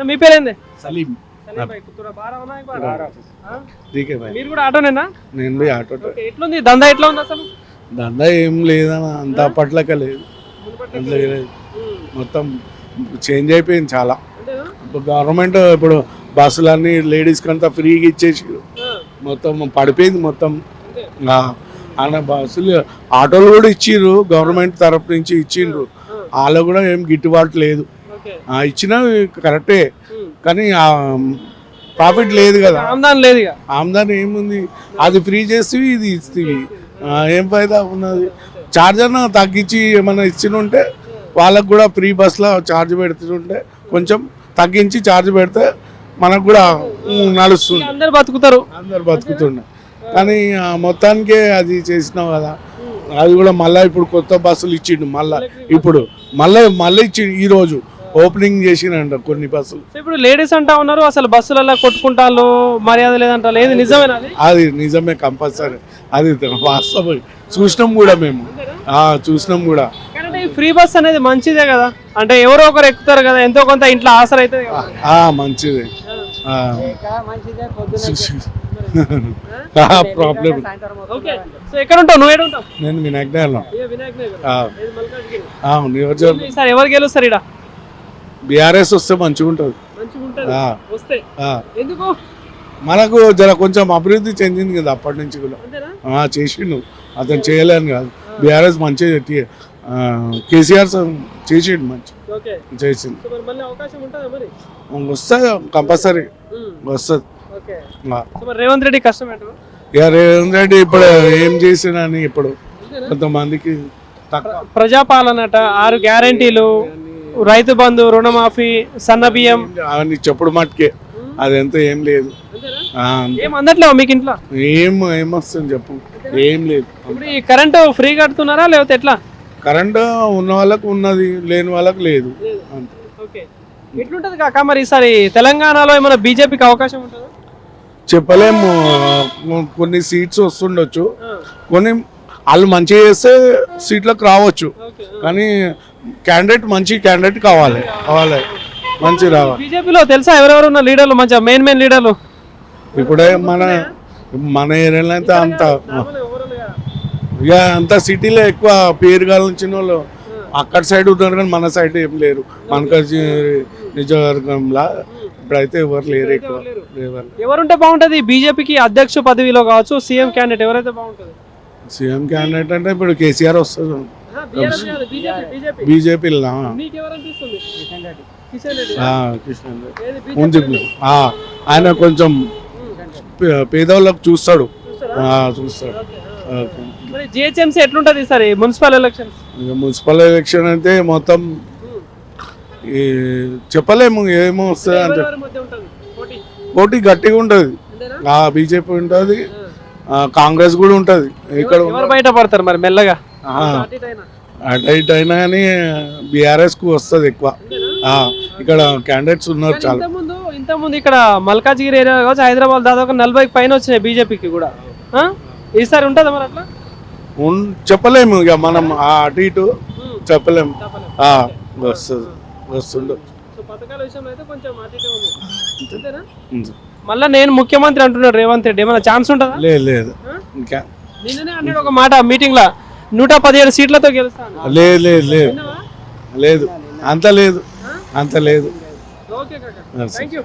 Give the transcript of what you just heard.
మీ పేరేంది? సలీం. మీరు కూడా ఆటోనేనా? నేను పోయి ఆటో. ఎట్లుంది దందా, ఎట్లా ఉంది అసలు? దందా ఏం లేదన్న, అంత అప్పట్లక లేదు, మొత్తం చేంజ్ అయిపోయింది చాలా. గవర్నమెంట్ ఇప్పుడు బస్సులన్నీ లేడీస్కి అంతా ఫ్రీగా ఇచ్చేసి మొత్తం పడిపోయింది మొత్తం. ఆయన బస్సులు ఆటోలు కూడా ఇచ్చిర్రు, గవర్నమెంట్ తరఫు నుంచి ఇచ్చిండ్రు, వాళ్ళకు కూడా ఏం గిట్టుబాటు లేదు. ఇచ్చినా కరెక్టే కానీ ప్రాఫిట్ లేదు కదా, ఆమ్దాని లేదు. ఆమ్దాని ఏముంది, అది ఫ్రీ చేసి ఇది ఇస్తుంది, ఏం ఫైదా ఉన్నది? ఛార్జర్ను తగ్గించి ఏమన్నా ఇచ్చినుంటే వాళ్ళకు కూడా ఫ్రీ బస్లో ఛార్జ్ పెడుతుంటే కొంచెం తగ్గించి ఛార్జ్ పెడితే మనకు కూడా నడుస్తుంది, అందరు బతుకుతుండే. కానీ మొత్తానికే అది చేసినావు కదా, అది కూడా మళ్ళీ ఇప్పుడు కొత్త బస్సులు ఇచ్చిండు, మళ్ళీ ఇచ్చిండు. ఈరోజు ఓపెనింగ్ చేసినంట కొన్ని బస్సులు. ఇప్పుడు లేడీస్ అంటా ఉన్నారు అసలు బస్సులలో కొట్టుకుంటారు, మర్యాద లేదంట. లేదు నిజమేనా? అది నిజమే, కంపల్సరీ, అది వాస్తవం. చూసినాం కూడా మేము, చూసినాం కూడా. ఫ్రీ బస్ అనేది మంచిదే కదా, అంటే ఎవరో ఒకరు ఎక్కుతారు కదా, ఎంతో కొంత ఇంట్లో ఆసర అవుతుంది. మంచిదే, ప్రాబ్లం. ఎక్కడ ఉంటావు నువ్వు? ఏడు ఉంటావు? నేను వినాయక్ నగర్లో. ఎవరు గెలుస్తారు ఇక్కడ? బీఆర్ఎస్ వస్తే మంచిగా ఉంటుంది. మనకు జర కొంచెం అభివృద్ధి చెందింది కదా అప్పటి నుంచి కూడా, చేసిండు. అతను చేయలేను కాదు, బీఆర్ఎస్ మంచిగా కేసీఆర్ చేసిండు, మంచి చేసిండు. వస్తుంది కంపల్సరీ వస్తుంది. రేవంత్ రెడ్డి కష్టం రేవంత్ రెడ్డి ఇప్పుడు ఏం చేసినని ఇప్పుడు కొంతమందికి ప్రజాపాలనట, 6 గ్యారంటీలు, రైతు బంధు, రుణమాఫీ, సన్న బియ్యం అవన్నీ చెప్పుడు మట్టుకే, అదంతా ఏం లేదు. ఏం అందట్లేవు మీకు ఇంట్లో? ఏమొస్తుంది చెప్పు, ఏం లేదు. ఇప్పుడు ఈ కరెంటు ఫ్రీ కడుతున్నారా లేకపోతే ఎట్లా? కరెంటు ఉన్న వాళ్ళకు ఉన్నది, లేని వాళ్ళకు లేదు. ఎట్లుంటది కాక మరి ఈసారి తెలంగాణలో ఏమైనా బీజేపీకి అవకాశం ఉంటుందా? చెప్పలేము, కొన్ని సీట్స్ వస్తుండొచ్చు, కొన్ని వాళ్ళు మంచిగా చేస్తే సీట్లకు రావచ్చు, కానీ మంచి క్యాండిడేట్ కావాలి, మంచి రావాలి. బీజేపీలో తెలుసా ఎవరెవరు ఉన్న లీడర్లు, మంచిగా మెయిన్ లీడర్లు? ఇప్పుడే మన ఏరియాలో అయితే అంత సిటీలో ఎక్కువ పేరు గాలించిన వాళ్ళు అక్కడ సైడ్ ఉన్నారు, కానీ మన సైడ్ ఏం లేరు. మనకల్సి నిజవర్గంలా ఇప్పుడైతే ఎవరు లేరు, ఎక్కువ ఎవరుంటే బాగుంటది బీజేపీకి? అధ్యక్ష పదవిలో కావచ్చు, సీఎం క్యాండిడేట్ ఎవరైతే బాగుంటది? సీఎం క్యాండిడేట్ అంటే ఇప్పుడు కేసీఆర్ వస్తుంది బీజేపీలో. ఆయన కొంచెం పేదవాళ్ళకు చూస్తాడు. జిహెచ్ఎంసీ ఎట్లుంటది ఈసారి మున్సిపల్ ఎలక్షన్? మున్సిపల్ ఎలక్షన్ అంటే మొత్తం చెప్పలేము ఏమో వస్తుంది అంటే, పోటీ గట్టిగా ఉంటుంది. బీజేపీ ఉంటుంది, కాంగ్రెస్ కూడా ఉంటుంది. ఇక్కడ బయట పడతారు మరి మెల్లగా, అటు ఇటు అయినా కానీ బీఆర్ఎస్ కు వస్తుంది ఎక్కువ. ఇక్కడ క్యాండిడేట్స్ ఉన్నారు చాలా. ఇంతకుముందు ఇక్కడ మల్కాజ్గిరి ఏరియా కావచ్చు, హైదరాబాద్ దాదాపు 40 పైన వచ్చినాయి బీజేపీకి కూడా. ఈసారి ఉంటుందా మరి అట్లా? చెప్పలేము, ఇక మనం అటు ఇటు చెప్పలేము. వస్తుండొచ్చు. మళ్ళా నేను ముఖ్యమంత్రి అంటున్నాడు రేవంత్ రెడ్డి, ఏమైనా ఛాన్స్ ఉంటుందా? లేదు. ఇంకా నిన్ననే అన్నాడు ఒక మాట మీటింగ్ లా, 117 సీట్లతో గెలుస్తాను. లేదు, అంత లేదు. ఓకే కాకా, థాంక్యూ.